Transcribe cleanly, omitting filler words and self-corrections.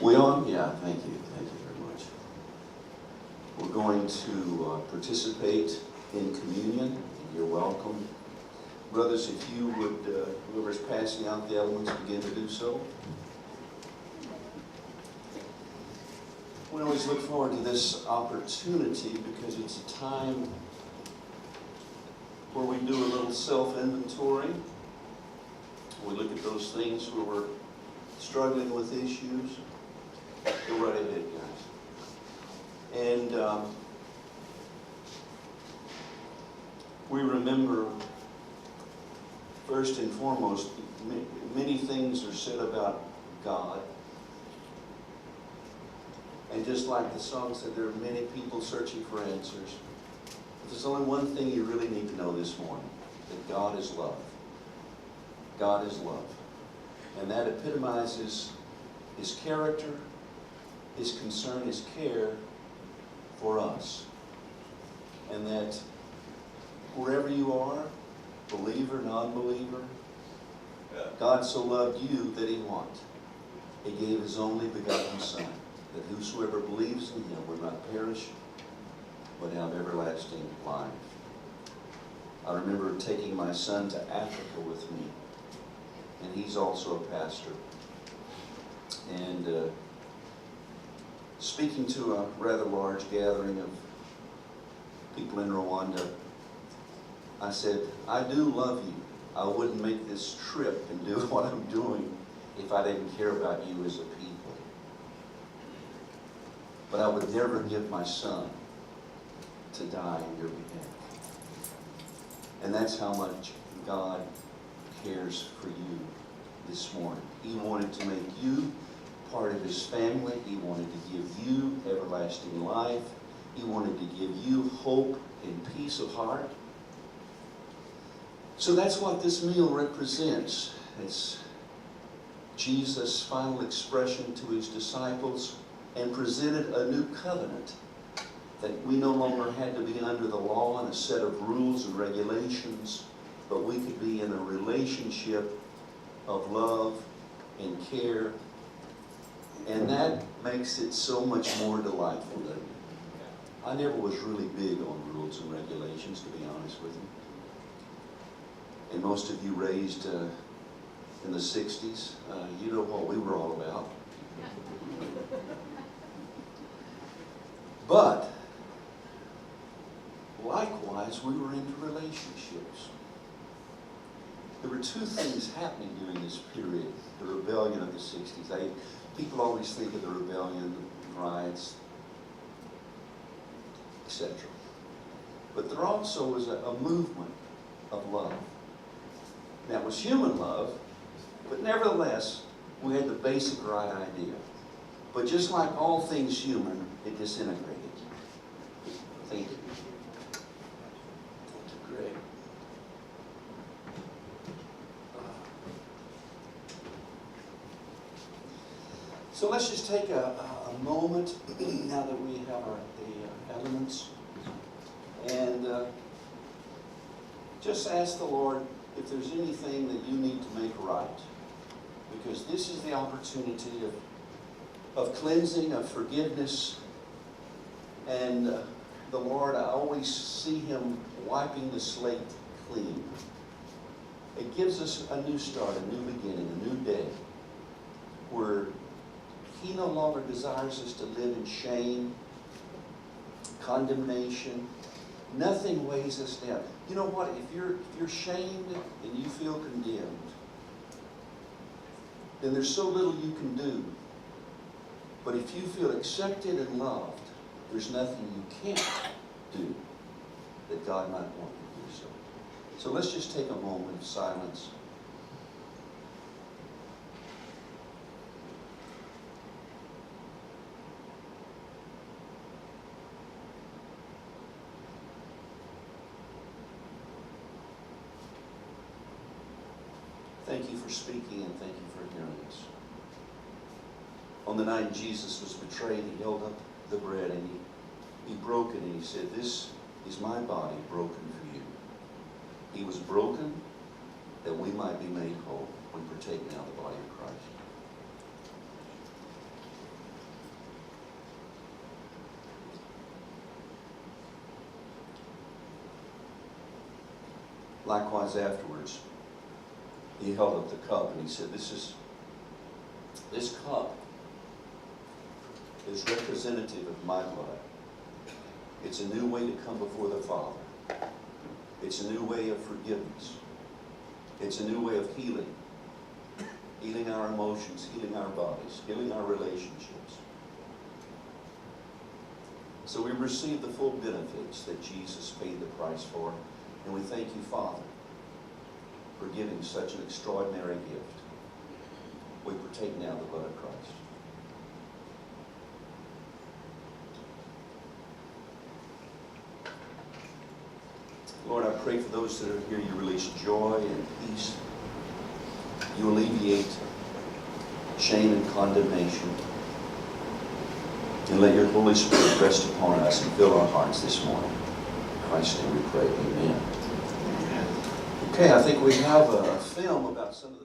We on? Yeah, thank you. Thank you very much. We're going to participate in communion. You're welcome. Brothers, if you would, whoever's passing out the elements, begin to do so. We always look forward to this opportunity because it's a time where we do a little self-inventory. We look at those things where we're struggling with issues. Go right ahead, guys. And we remember, first and foremost, many things are said about God. And just like the song said, there are many people searching for answers. But there's only one thing you really need to know this morning, that God is love. God is love. And that epitomizes His character, His concern, His care for us. And that wherever you are, believer, non-believer, God so loved you that He what? He gave His only begotten Son, that whosoever believes in Him will not perish, but have everlasting life. I remember taking my son to Africa with me, and he's also a pastor. And speaking to a rather large gathering of people in Rwanda, I said, I do love you. I wouldn't make this trip and do what I'm doing if I didn't care about you as a people. But I would never give my son to die in your behalf. And that's how much God cares for you this morning. He wanted to make you part of His family. He wanted to give you everlasting life. He wanted to give you hope and peace of heart. So that's what this meal represents. It's Jesus' final expression to His disciples and presented a new covenant, that we no longer had to be under the law and a set of rules and regulations, but we could be in a relationship of love and care. And that makes it so much more delightful. I never was really big on rules and regulations, to be honest with you. And most of you raised in the 60s, you know what we were all about. But likewise, we were into relationships. There were two things happening during this period, the rebellion of the 60s. People always think of the rebellion, riots, etc. But there also was a movement of love. That was human love, but nevertheless, we had the basic right idea. But just like all things human, it disintegrated. Thank you. Great. So let's just take a moment now that we have the elements, and just ask the Lord if there's anything that you need to make right, because this is the opportunity of cleansing, of forgiveness, and the Lord, I always see Him wiping the slate clean. It gives us a new start, a new beginning, a new day, where He no longer desires us to live in shame, condemnation. Nothing weighs us down. You know what? If you're shamed and you feel condemned, then there's so little you can do. But if you feel accepted and loved, there's nothing you can't do that God might want you to do so. So let's just take a moment of silence. Thank you for speaking, and thank you for hearing us. On the night Jesus was betrayed, He held up the bread and he broke it, and He said, "This is my body broken for you." He was broken that we might be made whole. We partake now the body of Christ. Likewise afterwards, he held up the cup and he said, this cup is representative of my blood. It's a new way to come before the Father. It's a new way of forgiveness. It's a new way of healing. Healing our emotions, healing our bodies, healing our relationships. So we receive the full benefits that Jesus paid the price for. And we thank you, Father, for giving such an extraordinary gift. We partake now the blood of Christ. Lord, I pray for those that are here, you release joy and peace. You alleviate shame and condemnation. And let your Holy Spirit rest upon us and fill our hearts this morning. In Christ's name we pray. Amen. Okay, I think we have a film about some of the